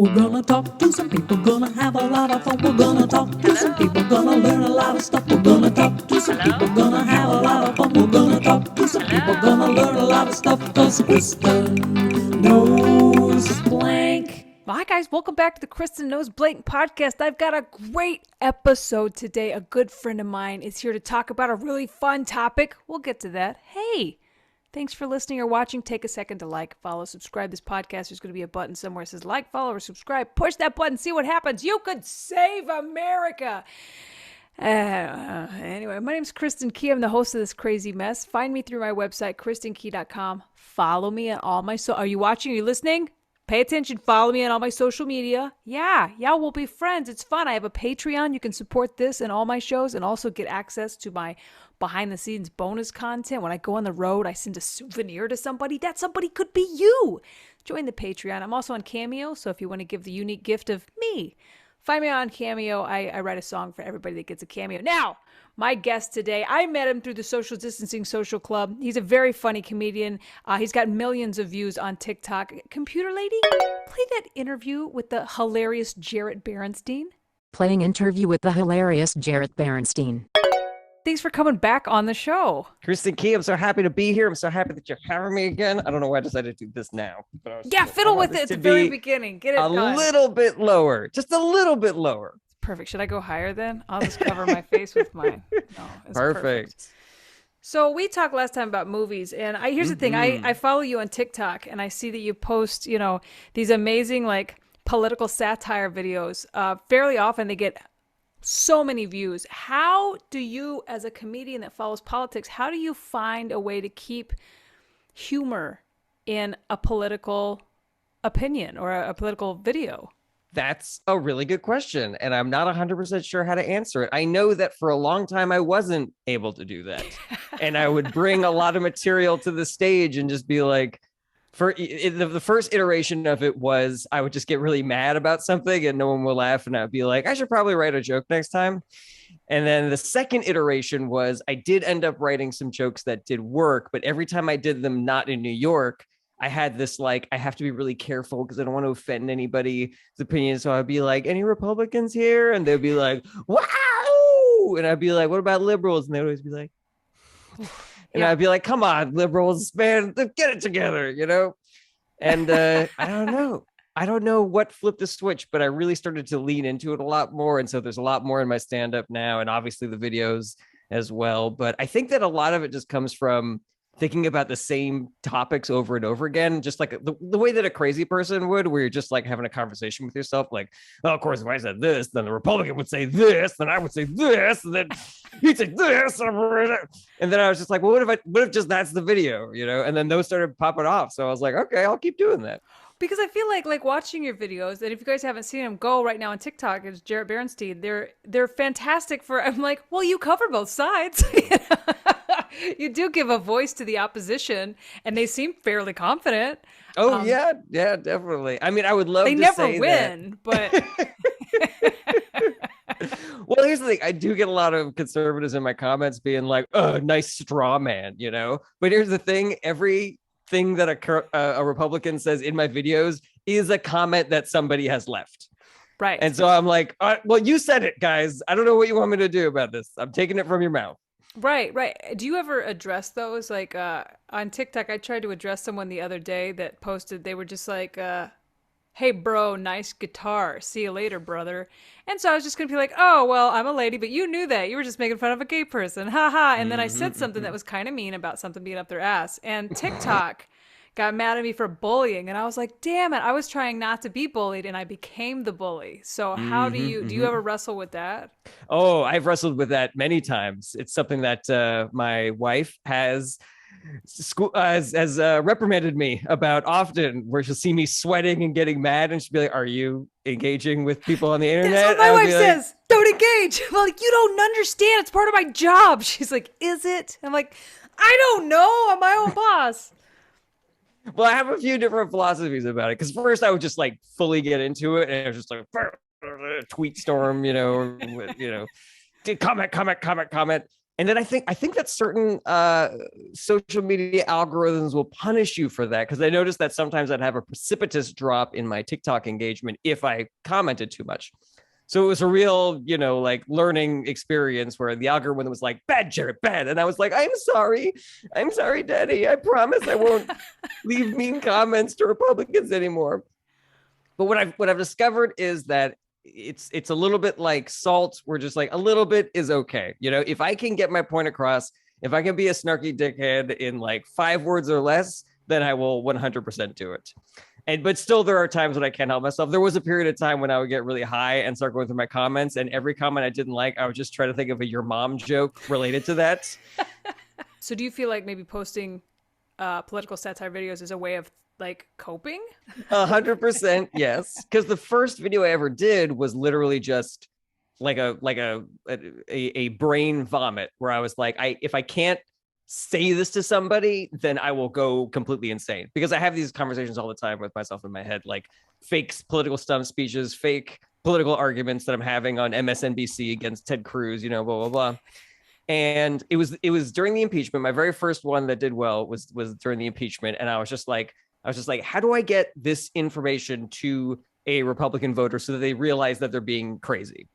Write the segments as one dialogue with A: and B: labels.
A: We're gonna talk to some people, gonna have a lot of fun. We're gonna talk to some people, gonna learn a lot of stuff. We're gonna talk to some people, gonna have a lot of fun. We're gonna talk to some people, gonna learn a lot of stuff. Cause Kristin knows blank.
B: Well, hi guys, welcome back to the Kristin Knows Blank podcast. I've got a great episode today. A good friend of mine is here to talk about a really fun topic. We'll get to that. Hey, thanks for listening or watching. Take a second to like, follow, subscribe this podcast. There's going to be a button somewhere that says like, follow, or subscribe. Push that button, see what happens. You could save America. Anyway, my name's Kristin Key. I'm the host of this crazy mess. Find me through my website, kristinkey.com. Follow me on all my... Are you watching? Are you listening? Pay attention. Follow me on all my social media. Yeah, we'll be friends. It's fun. I have a Patreon. You can support this and all my shows and also get access to my behind the scenes bonus content. When I go on the road, I send a souvenir to somebody. That somebody could be you. Join the Patreon. I'm also on Cameo, so if you want to give the unique gift of me, find me on Cameo. I write a song for everybody that gets a cameo. Now, my guest today, I met him through the Social Distancing Social Club. He's a very funny comedian. He's got millions of views on TikTok. Computer lady, play that interview with the hilarious Jarret Berenstein.
C: Playing interview with the hilarious Jarret Berenstein.
B: Thanks for coming back on the show.
D: Kristin Key, I'm so happy to be here. I'm so happy that you're having me again. I don't know why I decided to do this now.
B: Yeah, fiddle with it at the very beginning. Get it
D: a
B: going.
D: little bit lower. Just a little bit lower.
B: Perfect. Should I go higher then? I'll just cover my face with mine. No, it's
D: perfect.
B: So we talked last time about movies, and here's the thing. I follow you on TikTok, and I see that you post, these amazing political satire videos. Fairly often they get so many views. How do you, as a comedian that follows politics, how do you find a way to keep humor in a political opinion or a political video?
D: That's a really good question, and I'm not 100% sure how to answer it. I know that for a long time I wasn't able to do that, and I would bring a lot of material to the stage and just be like, the first iteration of it was I would just get really mad about something and no one will laugh, and I'd be like, I should probably write a joke next time. And then the second iteration was I did end up writing some jokes that did work, but every time I did them not in New York, I had this I have to be really careful because I don't want to offend anybody's opinion. So I'd be like, any Republicans here? And they'd be like, wow. And I'd be like, what about liberals? And they'd always be like, and I'd be like, come on, liberals, man, get it together, And I don't know what flipped the switch, but I really started to lean into it a lot more. And so there's a lot more in my stand-up now, and obviously the videos as well. But I think that a lot of it just comes from thinking about the same topics over and over again, just like the way that a crazy person would, where you're just having a conversation with yourself, like, oh, of course, if I said this, then the Republican would say this, then I would say this, and then he'd say this, and then I was just like, well, what if just that's the video, and then those started popping off. So I was like, okay, I'll keep doing that.
B: Because I feel like watching your videos, and if you guys haven't seen them, go right now on TikTok. It's Jarret Berenstein. They're fantastic I'm like, well, you cover both sides. You do give a voice to the opposition, and they seem fairly confident.
D: Oh, yeah, definitely. I mean, I would love to say that.
B: They never win, but...
D: Well, here's the thing. I do get a lot of conservatives in my comments being like, oh, nice straw man, But here's the thing. Everything that a Republican says in my videos is a comment that somebody has left.
B: Right.
D: And so I'm like, well, you said it, guys. I don't know what you want me to do about this. I'm taking it from your mouth.
B: Right. Do you ever address those? On TikTok, I tried to address someone the other day that posted, they were just like, hey, bro, nice guitar. See you later, brother. And so I was just going to be like, oh, well, I'm a lady, but you knew that. You were just making fun of a gay person. Ha ha. And then I said something that was kind of mean about something being up their ass. And TikTok got mad at me for bullying. And I was like, damn it. I was trying not to be bullied, and I became the bully. So how do you ever wrestle with that? Oh,
D: I've wrestled with that many times. It's something that my wife has reprimanded me about often, where she'll see me sweating and getting mad, and she'll be like, are you engaging with people on the internet?
B: That's what my wife says. Don't engage. I'm like, you don't understand. It's part of my job. She's like, is it? I'm like, I don't know. I'm my own boss.
D: Well, I have a few different philosophies about it. Because first I would just fully get into it, and it was just tweet storm, comment. And then I think that certain social media algorithms will punish you for that, because I noticed that sometimes I'd have a precipitous drop in my TikTok engagement if I commented too much. So it was a real, like learning experience where the algorithm was like, bad, Jarret, bad. And I was like, I'm sorry, Daddy. I promise I won't leave mean comments to Republicans anymore. But what I've discovered is that it's a little bit like salt, where just like a little bit is okay. If I can get my point across, if I can be a snarky dickhead in like 5 words or less, then I will 100% do it. But still, there are times when I can't help myself. There was a period of time when I would get really high and start going through my comments, and every comment I didn't like, I would just try to think of a your mom joke related to that.
B: So do you feel like maybe posting political satire videos is a way of like coping?
D: 100%, yes. Because the first video I ever did was literally just like a brain vomit, where I was like, if I can't say this to somebody, then I will go completely insane. Because I have these conversations all the time with myself in my head, like fake political stump speeches, fake political arguments that I'm having on MSNBC against Ted Cruz, blah, blah, blah. And it was during the impeachment. My very first one that did well was during the impeachment. And I was just like, how do I get this information to a Republican voter so that they realize that they're being crazy?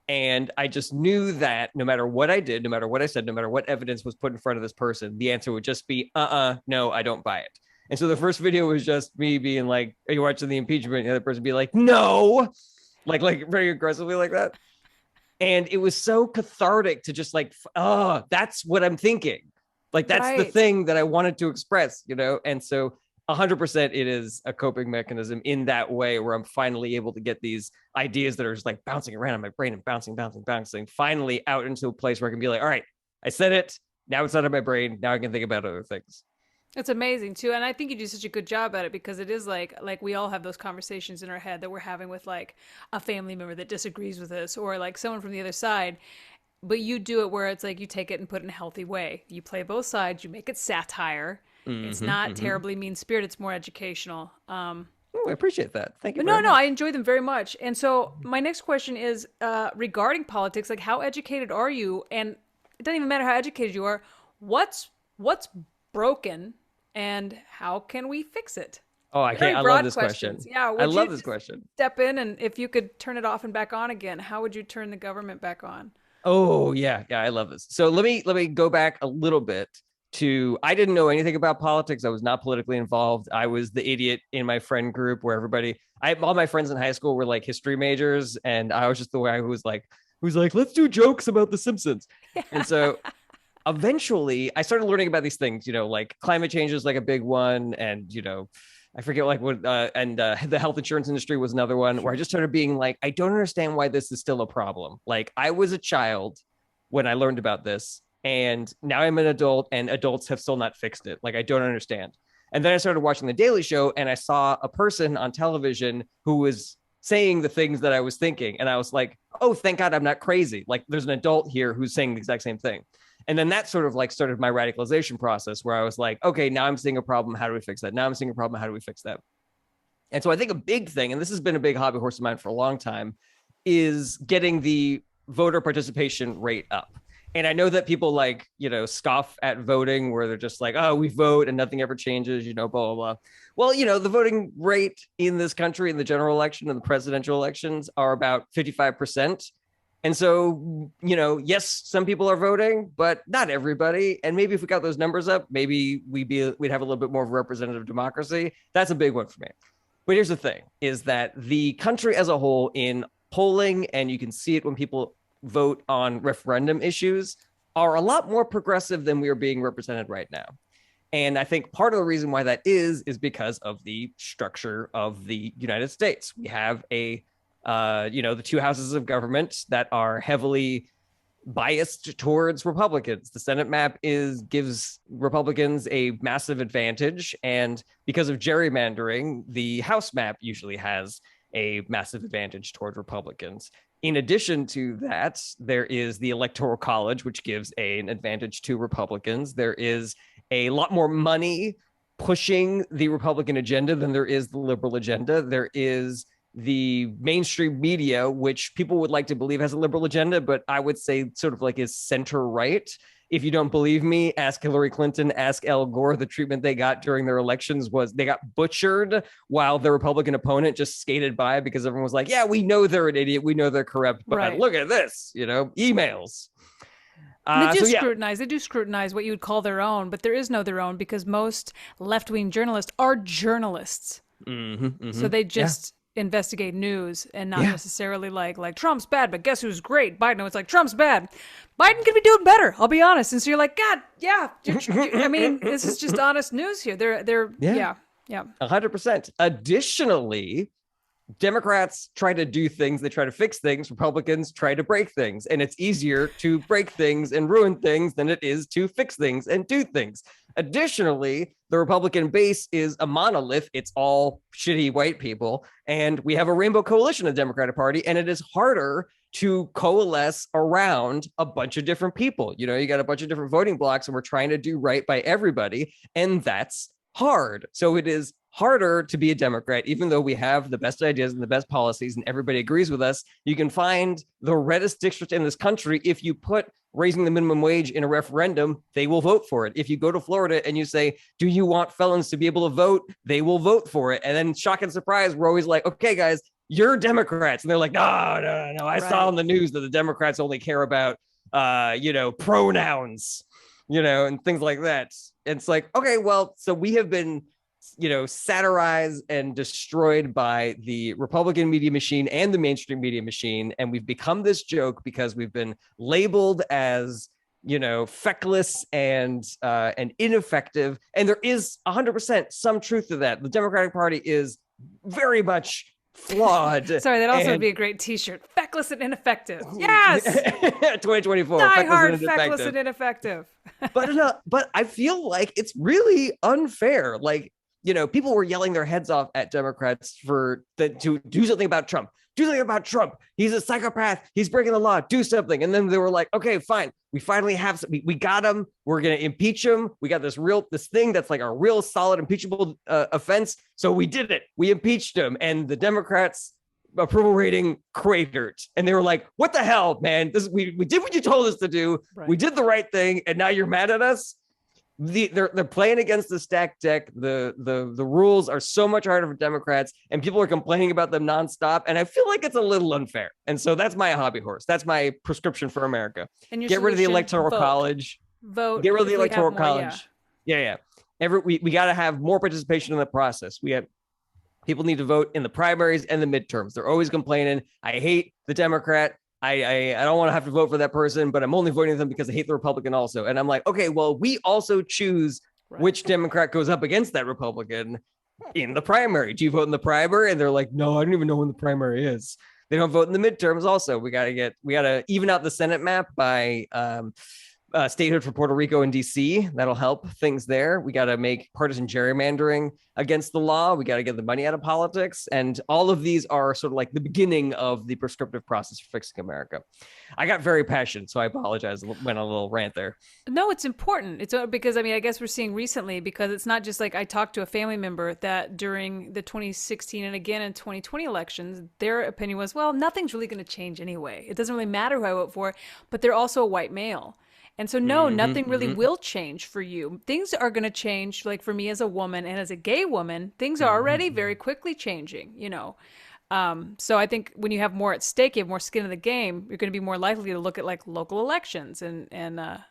D: And I just knew that no matter what I did, no matter what I said, no matter what evidence was put in front of this person, the answer would just be, no, I don't buy it. And so the first video was just me being like, are you watching the impeachment? And the other person be like, no, like very aggressively like that. And it was so cathartic to just like, that's what I'm thinking. Like, that's the thing that I wanted to express, And so 100% it is a coping mechanism in that way, where I'm finally able to get these ideas that are just like bouncing around in my brain and bouncing, finally out into a place where I can be like, all right, I said it. Now it's out of my brain. Now I can think about other things.
B: It's amazing too. And I think you do such a good job at it, because it is like we all have those conversations in our head that we're having with like a family member that disagrees with us, or like someone from the other side. But you do it where it's like you take it and put it in a healthy way. You play both sides, you make it satire. It's not terribly mean-spirited. It's more educational.
D: I appreciate that. Thank you.
B: No, I enjoy them very much. And so my next question is regarding politics. Like, how educated are you? And it doesn't even matter how educated you are. What's broken, and how can we fix it?
D: Oh, I love this question.
B: Yeah,
D: I love this question.
B: Step in, and if you could turn it off and back on again, how would you turn the government back on?
D: Oh, yeah, I love this. So let me go back a little bit. I didn't know anything about politics. I was not politically involved. I was the idiot in my friend group where all my friends in high school were like history majors, and I was just the guy who was like, let's do jokes about The Simpsons. Yeah. And so eventually I started learning about these things, like climate change is like a big one, and I forget like what the health insurance industry was another one, where I just started being like, I don't understand why this is still a problem. Like, I was a child when I learned about this, and now I'm an adult, and adults have still not fixed it. Like, I don't understand. And then I started watching The Daily Show, and I saw a person on television who was saying the things that I was thinking. And I was like, oh, thank God I'm not crazy. Like, there's an adult here who's saying the exact same thing. And then that sort of like started my radicalization process, where I was like, okay, now I'm seeing a problem. How do we fix that? Now I'm seeing a problem. How do we fix that? And so I think a big thing, and this has been a big hobby horse of mine for a long time, is getting the voter participation rate up. And I know that people like, scoff at voting, where they're just like, oh, we vote and nothing ever changes, blah, blah, blah. Well, the voting rate in this country in the general election and the presidential elections are about 55%. And so, yes, some people are voting, but not everybody. And maybe if we got those numbers up, maybe we'd have a little bit more of a representative democracy. That's a big one for me. But here's the thing, is that the country as a whole in polling, and you can see it when people vote on referendum issues, are a lot more progressive than we are being represented right now. And I think part of the reason why that is because of the structure of the United States. We have the 2 houses of government that are heavily biased towards Republicans. The Senate map gives Republicans a massive advantage. And because of gerrymandering, the House map usually has a massive advantage toward Republicans. In addition to that, there is the Electoral College, which gives an advantage to Republicans. There is a lot more money pushing the Republican agenda than there is the liberal agenda. There is the mainstream media, which people would like to believe has a liberal agenda, but I would say sort of like is center right. If you don't believe me, ask Hillary Clinton, ask Al Gore. The treatment they got during their elections was they got butchered while the Republican opponent just skated by because everyone was like, yeah, we know they're an idiot. We know they're corrupt, but look at this, emails.
B: They do scrutinize what you would call their own, but there is no their own because most left-wing journalists are journalists. So they just investigate news and not necessarily like Trump's bad, but guess who's great? Biden. It's like Trump's bad. Biden could be doing better. I'll be honest. And so you're like, God, yeah. I mean, this is just honest news here. They're
D: 100%. Additionally, Democrats try to do things. They try to fix things. Republicans try to break things. And it's easier to break things and ruin things than it is to fix things and do things. Additionally, the Republican base is a monolith. It's all shitty white people. And we have a rainbow coalition of the Democratic Party. And it is harder to coalesce around a bunch of different people. You got a bunch of different voting blocks and we're trying to do right by everybody. And that's hard. So it is harder to be a Democrat, even though we have the best ideas and the best policies and everybody agrees with us. You can find the reddest district in this country. If you put raising the minimum wage in a referendum, they will vote for it. If you go to Florida and you say, do you want felons to be able to vote? They will vote for it. And then shock and surprise, we're always like, okay, guys, you're Democrats. And they're like, no. I saw on the news that the Democrats only care about, pronouns, and things like that. It's like, okay, well, so we have been satirized and destroyed by the Republican media machine and the mainstream media machine. And we've become this joke because we've been labeled as, feckless and ineffective. And there is 100% some truth to that. The Democratic Party is very much flawed.
B: Sorry, that also would be a great t-shirt. Feckless and ineffective. Yes.
D: 2024.
B: Die hard, feckless and ineffective.
D: But I feel like it's really unfair. Like, people were yelling their heads off at Democrats to do something about Trump. Do something about Trump. He's a psychopath. He's breaking the law. Do something. And then they were like, okay, fine. We finally have, we got him. We're going to impeach him. We got this thing that's like a real solid impeachable offense. So we did it. We impeached him. And the Democrats' approval rating cratered. And they were like, what the hell, man? We did what you told us to do. Right. We did the right thing. And now you're mad at us. They're playing against the stacked deck. The rules are so much harder for Democrats, and people are complaining about them nonstop. And I feel like it's a little unfair. And so that's my hobby horse. That's my prescription for America. And get rid of the electoral college.
B: Vote.
D: Get rid of the electoral college. Yeah. We got to have more participation in the process. People need to vote in the primaries and the midterms. They're always complaining. I hate the Democrat. I don't want to have to vote for that person, but I'm only voting for them because I hate the Republican also. And I'm like, okay, well, we also choose which Democrat goes up against that Republican in the primary. Do you vote in the primary? And they're like, no, I don't even know when the primary is. They don't vote in the midterms also. We got to even out the Senate map by statehood for Puerto Rico and DC. That'll help things there. We got to make partisan gerrymandering against the law. We got to get the money out of politics. And all of these are sort of like the beginning of the prescriptive process for fixing America. I got very passionate, so I apologize. Went on a little rant there.
B: No, it's important. It's because, I guess we're seeing recently, because it's not just like I talked to a family member that during the 2016 and again in 2020 elections, their opinion was, well, nothing's really going to change anyway. It doesn't really matter who I vote for, but they're also a white male. And so, no, nothing really will change for you. Things are going to change, like for me as a woman and as a gay woman, things are already very quickly changing, So I think when you have more at stake, you have more skin in the game, you're going to be more likely to look at like local elections and
D: 100%.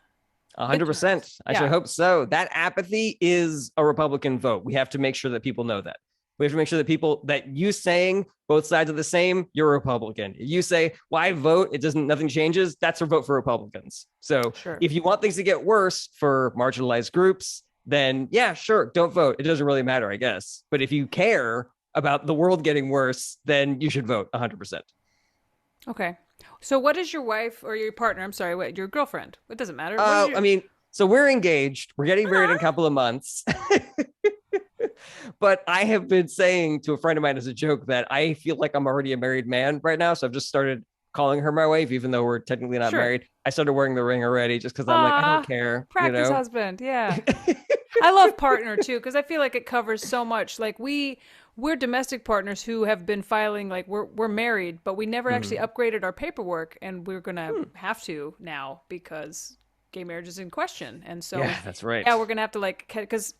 D: I should hope so. That apathy is a Republican vote. We have to make sure that people know that. We have to make sure that people that you saying both sides are the same, you're a Republican. You say, why vote? Nothing changes. That's a vote for Republicans. So if you want things to get worse for marginalized groups, then yeah, sure, don't vote. It doesn't really matter, I guess. But if you care about the world getting worse, then you should vote 100%.
B: Okay. So what is your wife or your partner? I'm sorry, your girlfriend? It doesn't matter.
D: So we're engaged. We're getting married in a couple of months. But I have been saying to a friend of mine as a joke that I feel like I'm already a married man right now. So I've just started calling her my wife, even though we're technically not married. I started wearing the ring already just because I'm like, I don't care.
B: Practice husband. Yeah. I love partner too, because I feel like it covers so much. Like we we're domestic partners who have been filing, like we're married, but we never actually upgraded our paperwork, and we're gonna have to now because gay marriage is in question. And so
D: Yeah, that's right.
B: yeah, we're gonna have to like, because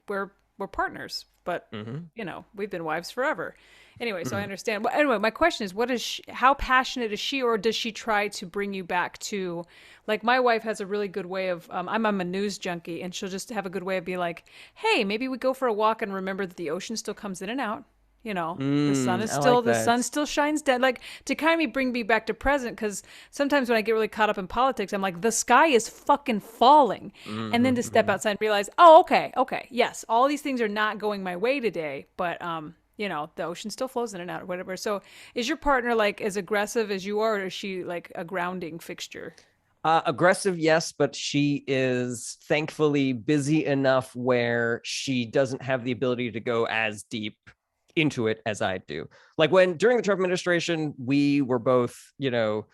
B: we're partners, but you know, we've been wives forever. Anyway, so I understand. But anyway, my question is, how passionate is she, or does she try to bring you back to, like, my wife has a really good way of, I'm a news junkie, and she'll just have a good way of being like, hey, maybe we go for a walk and remember that the ocean still comes in and out. You know, the sun is still, the sun still shines down. Like, to kind of bring me back to present, because sometimes when I get really caught up in politics, I'm like, the sky is fucking falling. And then to step outside and realize, oh, okay, yes, all these things are not going my way today, but, you know, the ocean still flows in and out or whatever. So is your partner like as aggressive as you are, or is she like a grounding fixture?
D: Aggressive, yes, but she is thankfully busy enough where she doesn't have the ability to go as deep into it as I do. Like during the Trump administration, we were both, you know,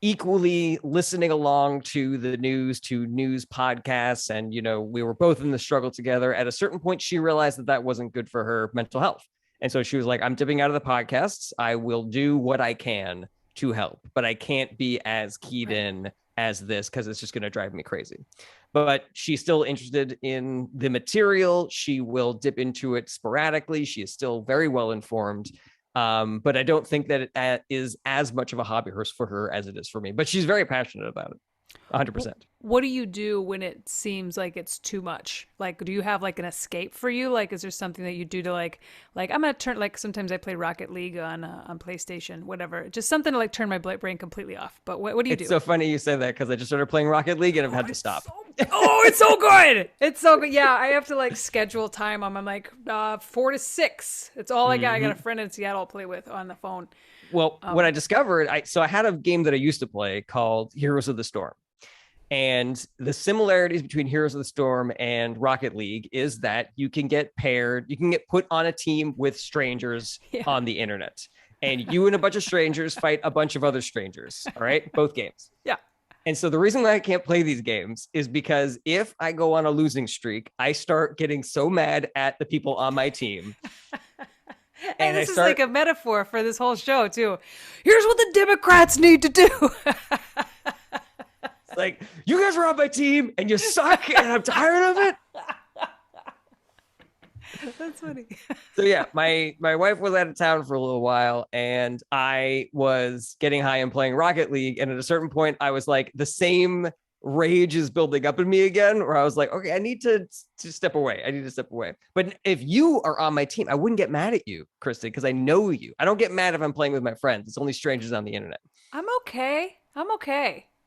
D: equally listening along to the news, to news podcasts. And, you know, we were both in the struggle together. At a certain point, she realized that wasn't good for her mental health. And so she was like, I'm dipping out of the podcasts. I will do what I can to help, but I can't be as keyed in as this because it's just going to drive me crazy. But she's still interested in the material. She will dip into it sporadically. She is still very well informed. But I don't think that it is as much of a hobby for her as it is for me. But she's very passionate about it. 100%.
B: What do you do when it seems like it's too much? Like, do you have like an escape for you? Like, is there something that you do to like I'm gonna turn, like, sometimes I play Rocket League on PlayStation, whatever, just something to like turn my brain completely off. But what do you do?
D: It's so funny you say that because I just started playing Rocket League and I've had to stop.
B: It's so good. It's so good. Yeah, I have to like schedule time. I'm like 4 to 6. It's all I got. I got a friend in Seattle I'll play with on the phone.
D: Well, what I discovered, I had a game that I used to play called Heroes of the Storm. And the similarities between Heroes of the Storm and Rocket League is that you can get put on a team with strangers on the internet. And you and a bunch of strangers fight a bunch of other strangers. All right. Both games. Yeah. And so the reason why I can't play these games is because if I go on a losing streak, I start getting so mad at the people on my team.
B: And this is like a metaphor for this whole show, too. Here's what the Democrats need to do.
D: Like, you guys are on my team and you suck and I'm tired of it.
B: That's funny.
D: So yeah, my wife was out of town for a little while and I was getting high and playing Rocket League. And at a certain point, I was like, the same rage is building up in me again, where I was like, okay, I need to step away. I need to step away. But if you are on my team, I wouldn't get mad at you, Kristin, because I know you. I don't get mad if I'm playing with my friends. It's only strangers on the internet.
B: I'm okay.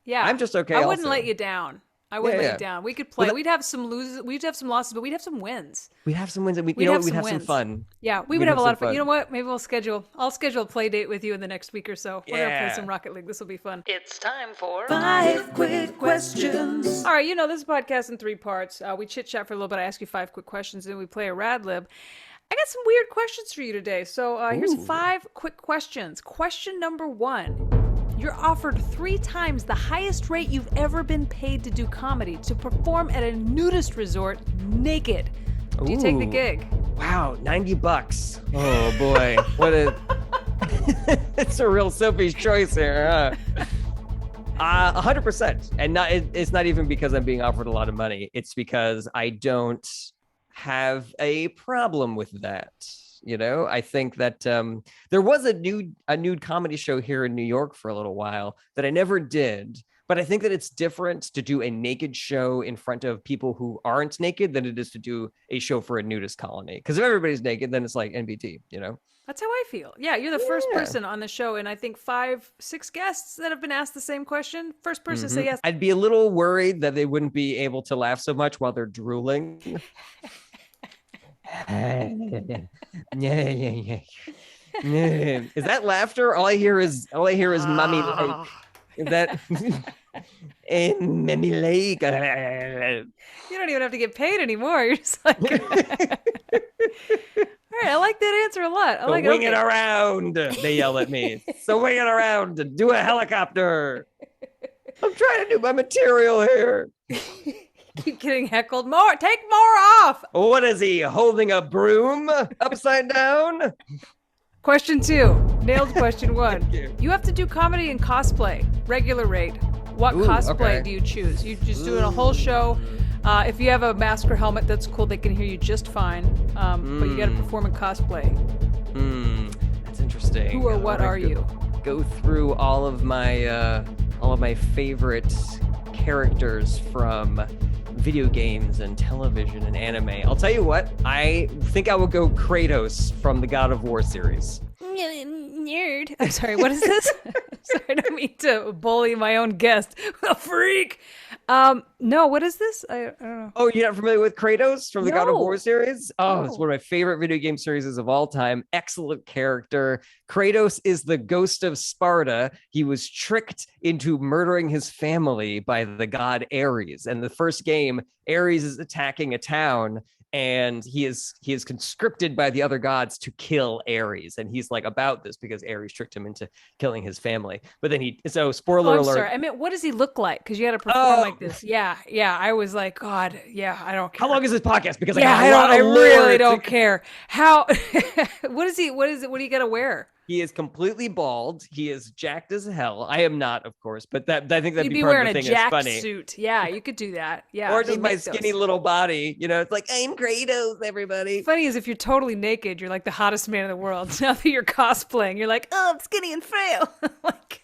B: Yeah.
D: I'm just okay.
B: I wouldn't let you down. Let you down. We could play. We'd have some losses. We'd have some losses, but we'd have some wins.
D: We'd have some wins, and we'd have some fun.
B: Yeah, we would have a lot of fun. You know what? Maybe I'll schedule a play date with you in the next week or so. We're gonna play some Rocket League. This will be fun.
A: It's time for 5 quick questions.
B: All right, you know, this is a podcast in 3 parts. We chit chat for a little bit. I ask you 5 quick questions, and then we play a Rad Lib. I got some weird questions for you today. So here's 5 quick questions. Question number 1. You're offered 3 times the highest rate you've ever been paid to do comedy, to perform at a nudist resort naked. Do you take the gig?
D: Wow, $90. Oh boy, it's a real Sophie's choice here, huh? 100%, and it's not even because I'm being offered a lot of money. It's because I don't have a problem with that. You know, I think that there was a nude comedy show here in New York for a little while that I never did. But I think that it's different to do a naked show in front of people who aren't naked than it is to do a show for a nudist colony. Because if everybody's naked, then it's like NBT, you know?
B: That's how I feel. Yeah, you're the first person on the show, and I think 5, 6 guests that have been asked the same question. First person to say yes.
D: I'd be a little worried that they wouldn't be able to laugh so much while they're drooling. Yeah. Is that laughter? All I hear is Mummy Lake. Is that in Mummy Lake?
B: You don't even have to get paid anymore. You're just like, all right, I like that answer a lot. I like
D: wing it around. They yell at me. So wing it around. Do a helicopter. I'm trying to do my material here.
B: Keep getting heckled. More, take more off.
D: What is he holding a broom upside down?
B: Question 2. Nailed question 1.
D: Thank you.
B: You have to do comedy and cosplay. Regular rate. What
D: Ooh,
B: cosplay
D: okay.
B: do you choose? You just doing a whole show. If you have a mask or helmet, that's cool. They can hear you just fine. But you got to perform in cosplay.
D: That's interesting.
B: Who or what are you?
D: Go through all of my favorite characters from video games and television and anime. I'll tell you what, I think I will go Kratos from the God of War series.
B: Nerd. I'm sorry, what is this? Sorry, I don't mean to bully my own guest. A freak. No, what is this? I don't know.
D: Oh, you're not familiar with Kratos from the God of
B: No.
D: War series? Oh, it's one of my favorite video game series of all time. Excellent character. Kratos is the ghost of Sparta. He was tricked into murdering his family by the god Ares. And the first game, Ares is attacking a town, and he is conscripted by the other gods to kill Ares. And he's like about this because Ares tricked him into killing his family. But then spoiler
B: I'm
D: alert.
B: sorry. I mean, what does he look like? Because you had to perform like this. Yeah. I was like, God, yeah, I don't care.
D: How long is this podcast? Because
B: I really don't care. How? What is he? What is it? What do you got to wear?
D: He is completely bald. He is jacked as hell. I am not, of course, but I think that'd
B: You'd
D: be
B: be
D: part
B: wearing
D: of the
B: a
D: thing that's
B: jacked
D: funny.
B: suit. Yeah, you could do that. Yeah.
D: Or
B: they
D: just my
B: make those.
D: skinny little body. It's like, I'm Kratos, everybody.
B: Funny is if you're totally naked, you're like the hottest man in the world. Now that you're cosplaying, you're like, oh, I'm skinny and frail. Like,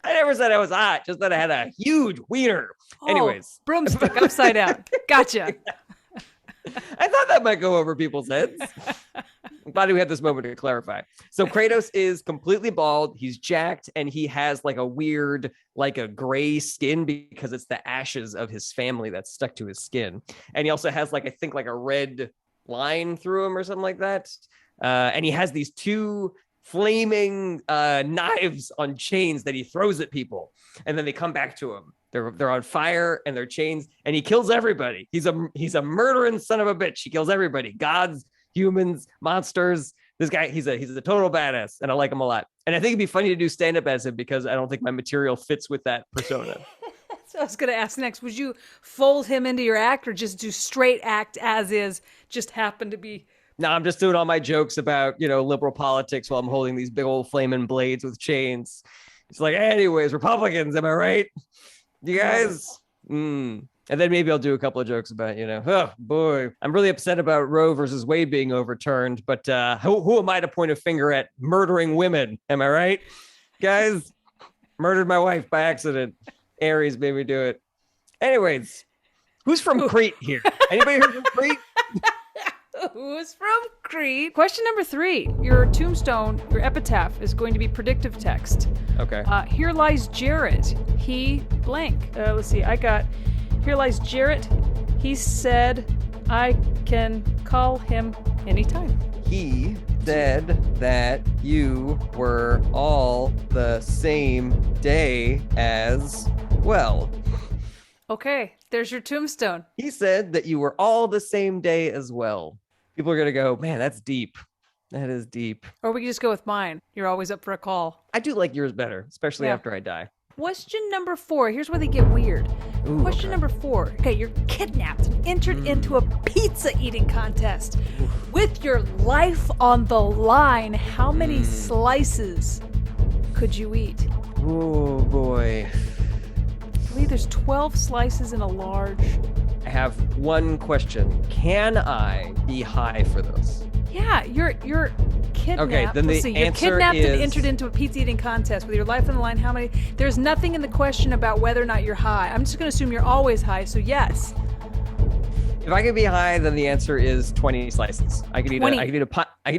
D: I never said I was hot, just that I had a huge wiener. Anyways.
B: Broomstick upside down. Gotcha.
D: I thought that might go over people's heads. I'm glad we had this moment to clarify. So Kratos is completely bald. He's jacked, and he has like a weird, like a gray skin because it's the ashes of his family that's stuck to his skin. And he also has like, I think like a red line through him or something like that. And he has these 2 flaming knives on chains that he throws at people, and then they come back to him. They're on fire and they're chains, and he kills everybody. He's a murdering son of a bitch. He kills everybody. Gods, humans, monsters. This guy, he's a total badass, and I like him a lot. And I think it'd be funny to do stand-up as him because I don't think my material fits with that persona.
B: So I was going to ask next, would you fold him into your act or just do straight act as is, just happen to be?
D: No, I'm just doing all my jokes about, liberal politics while I'm holding these big old flaming blades with chains. It's like, anyways, Republicans, am I right? You guys? And then maybe I'll do a couple of jokes about, oh boy, I'm really upset about Roe versus Wade being overturned, but who am I to point a finger at murdering women? Am I right? Guys, murdered my wife by accident. Ares made me do it. Anyways, who's from Crete here? Anybody heard from Crete?
B: Who's from Crete? Question number 3. Your tombstone, your epitaph is going to be predictive text.
D: Okay.
B: Here lies Jarret. He blank. Let's see. I got, here lies Jarret. He said I can call him anytime.
D: He said that you were all the same day as well.
B: Okay, there's your tombstone.
D: He said that you were all the same day as well. People are going to go, man, that's deep. That is deep.
B: Or we can just go with mine. You're always up for a call.
D: I do like yours better, especially
B: Yeah.
D: after I die.
B: Question number 4. Here's where they get weird.
D: Ooh,
B: Question
D: okay.
B: number 4. Okay, you're kidnapped and entered into a pizza eating contest. With your life on the line, how many slices could you eat?
D: Oh, boy.
B: I believe there's 12 slices in a large.
D: I have one question. Can I be high for those?
B: Yeah, you're kidnapped.
D: Okay, then the
B: Let's see, you're
D: answer
B: kidnapped and
D: is-
B: entered into a pizza eating contest with your life on the line. How many? There's nothing in the question about whether or not you're high. I'm just going to assume you're always high. So yes.
D: If I can be high, then the answer is 20 slices. I could eat
B: 20.
D: I could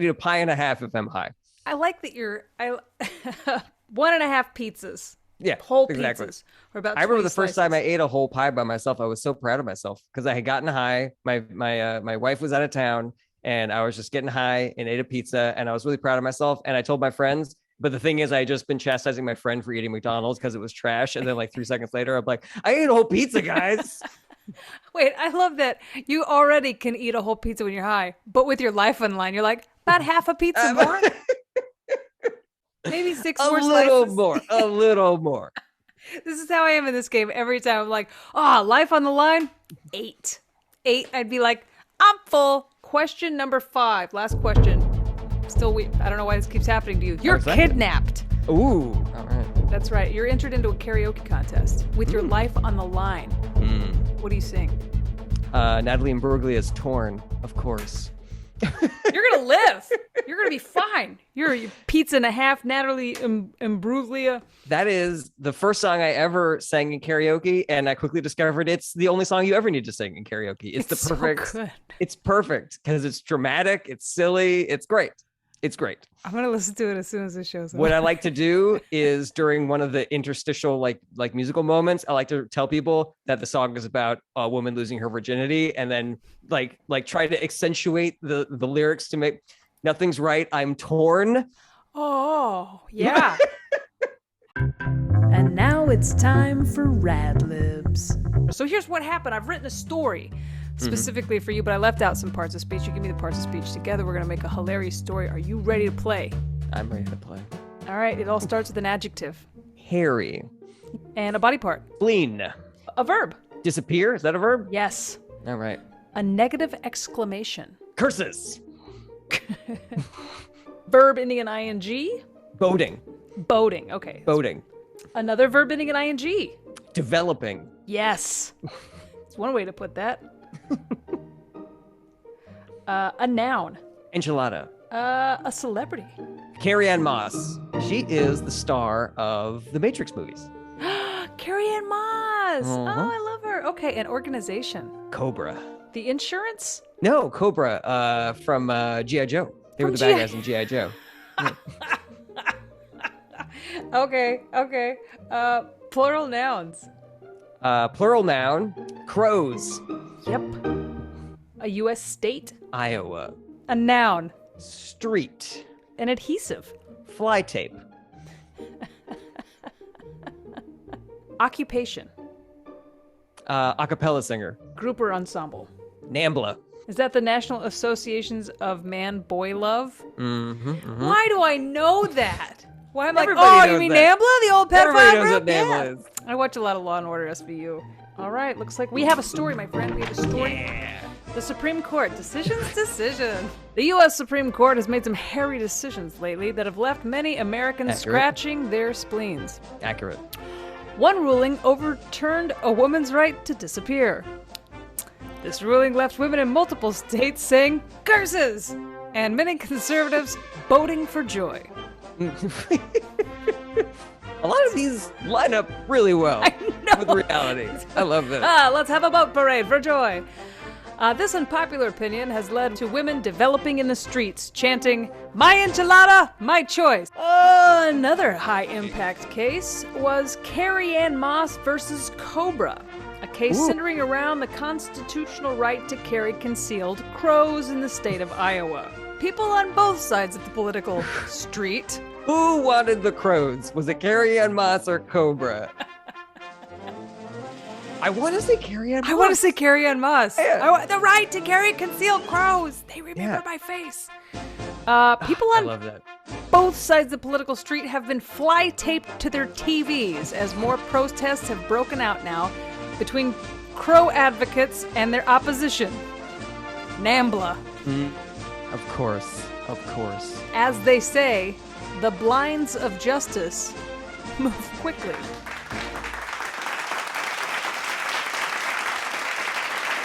D: eat a pie and a half if I'm high.
B: I like that you're 1.5 pizzas.
D: Yeah,
B: Whole
D: exactly.
B: pizzas. Or about
D: I remember
B: 20
D: the first time I
B: slices.
D: ate a whole pie by myself. I was so proud of myself because I had gotten high. My wife was out of town, and I was just getting high and ate a pizza, and I was really proud of myself. And I told my friends, but the thing is, I had just been chastising my friend for eating McDonald's because it was trash. And then like 3 seconds later, I'm like, I ate a whole pizza, guys.
B: Wait, I love that you already can eat a whole pizza when you're high, but with your life on the line, you're like, about half a pizza more? Maybe 6
D: a
B: more
D: little
B: slices.
D: more, a little more.
B: This is how I am in this game. Every time I'm like, life on the line, 8. I'd be like, I'm full. Question number 5. Last question. I don't know why this keeps happening to you. You're kidnapped.
D: Ooh. All right.
B: That's right. You're entered into a karaoke contest with your life on the line. What do you sing?
D: Natalie Imbruglia's Torn, of course.
B: You're going to live. You're going to be fine. You're pizza and a half, Natalie Imbruglia.
D: That is the first song I ever sang in karaoke, and I quickly discovered it's the only song you ever need to sing in karaoke. It's the perfect.
B: So good.
D: It's perfect because it's dramatic, it's silly, it's great. It's great.
B: I'm going to listen to it as soon as it shows up.
D: What I like to do is during one of the interstitial like musical moments, I like to tell people that the song is about a woman losing her virginity, and then like try to accentuate the lyrics to make nothing's right. I'm torn.
B: Oh, yeah. And now it's time for Rad Libs. So here's what happened. I've written a story specifically for you, but I left out some parts of speech. You give me the parts of speech. Together, we're going to make a hilarious story. Are you ready to play?
D: I'm ready to play.
B: All right. It all starts with an adjective.
D: Hairy.
B: And a body part.
D: Spleen.
B: A verb.
D: Disappear. Is that a verb?
B: Yes.
D: All right.
B: A negative exclamation.
D: Curses.
B: Verb ending in ing.
D: Boating.
B: Boating. Okay.
D: Boating.
B: Another verb ending in ing.
D: Developing.
B: Yes. It's one way to put that. A noun.
D: Enchilada.
B: A celebrity.
D: Carrie-Anne Moss. She is the star of the Matrix movies.
B: Carrie-Anne Moss.
D: Uh-huh.
B: Oh, I love her. Okay, an organization.
D: Cobra.
B: The insurance?
D: No, Cobra from G.I. Joe. They were the bad guys in G.I. Joe.
B: Okay. Plural nouns.
D: Plural noun, crows.
B: Yep. A U.S. state.
D: Iowa.
B: A noun.
D: Street.
B: An adhesive.
D: Fly tape.
B: Occupation.
D: A cappella singer.
B: Group or ensemble.
D: NAMBLA.
B: Is that the National Associations of Man-Boy Love?
D: Mm-hmm.
B: Why do I know that? Why am I like,
D: Everybody
B: you
D: knows
B: mean
D: that.
B: NAMBLA, the old pedophile
D: Everybody knows
B: group?
D: what NAMBLA is.
B: I watch a lot of Law and Order SVU. All right, looks like we have a story, my friend. We have a story.
D: Yeah.
B: The Supreme Court. Decision. The U.S. Supreme Court has made some hairy decisions lately that have left many Americans
D: Accurate.
B: scratching their spleens.
D: Accurate.
B: One ruling overturned a woman's right to disappear. This ruling left women in multiple states saying curses, and many conservatives voting for joy.
D: A lot of these line up really well
B: I know.
D: with reality. I love this.
B: Let's have a boat parade for joy. This unpopular opinion has led to women developing in the streets, chanting, "My enchilada, my choice." Another high-impact case was Carrie-Anne Moss versus Cobra, a case centering around the constitutional right to carry concealed crows in the state of Iowa. People on both sides of the political street.
D: Who wanted the crows? Was it Carrie-Anne Moss or Cobra? I want to say Carrie-Anne Moss.
B: I want to say Carrie-Anne Moss.
D: Yeah.
B: The right to carry concealed crows. They remember my face. People
D: I
B: on
D: love that.
B: both sides of the political street have been fly taped to their TVs as more protests have broken out now between crow advocates and their opposition. NAMBLA.
D: Of course.
B: As they say, the blinds of justice move quickly.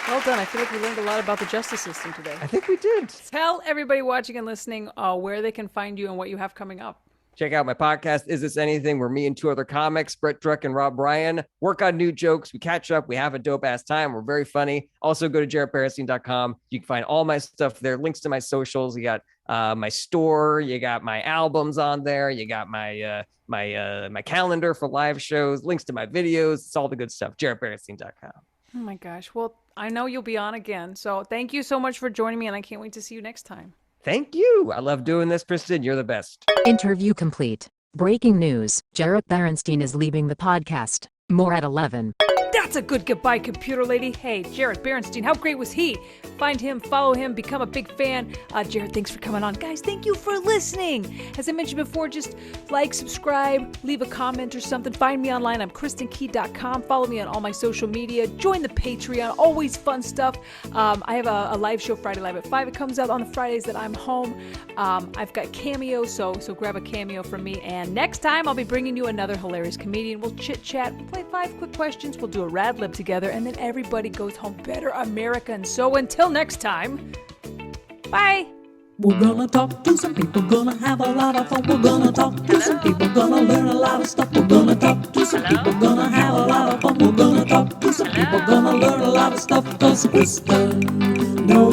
B: Well done. I feel like we learned a lot about the justice system today.
D: I think we did.
B: Tell everybody watching and listening where they can find you and what you have coming up.
D: Check out my podcast, Is This Anything? Where me and two other comics, Brett Druck and Rob Bryan, work on new jokes. We catch up. We have a dope ass time. We're very funny. Also go to jarretberenstein.com. You can find all my stuff there. Links to my socials. You got my store. You got my albums on there. You got my my calendar for live shows. Links to my videos. It's all the good stuff. jarretberenstein.com.
B: Oh my gosh. Well, I know you'll be on again. So thank you so much for joining me, and I can't wait to see you next time.
D: Thank you. I love doing this, Kristin. You're the best.
C: Interview complete. Breaking news. Jarret Berenstein is leaving the podcast. More at 11.
B: That's a good goodbye, computer lady. Hey, Jarret Berenstein, how great was he? Find him, follow him, become a big fan. Jarret, thanks for coming on. Guys, thank you for listening. As I mentioned before, just like, subscribe, leave a comment or something. Find me online. I'm KristinKey.com. Follow me on all my social media. Join the Patreon. Always fun stuff. I have a live show Friday Live at 5. It comes out on the Fridays that I'm home. I've got Cameo, so grab a Cameo from me. And next time, I'll be bringing you another hilarious comedian. We'll chit-chat, we'll play 5 quick questions, we'll do a rad lib together, and then everybody goes home better American. So until next time, bye.
A: We're gonna talk to some people, gonna have a lot of fun. We're gonna talk to some people, gonna learn a lot of stuff. We're gonna talk to some people, gonna have a lot of fun. We're gonna talk to some people, gonna learn a lot of stuff. 'Cause Kristen knows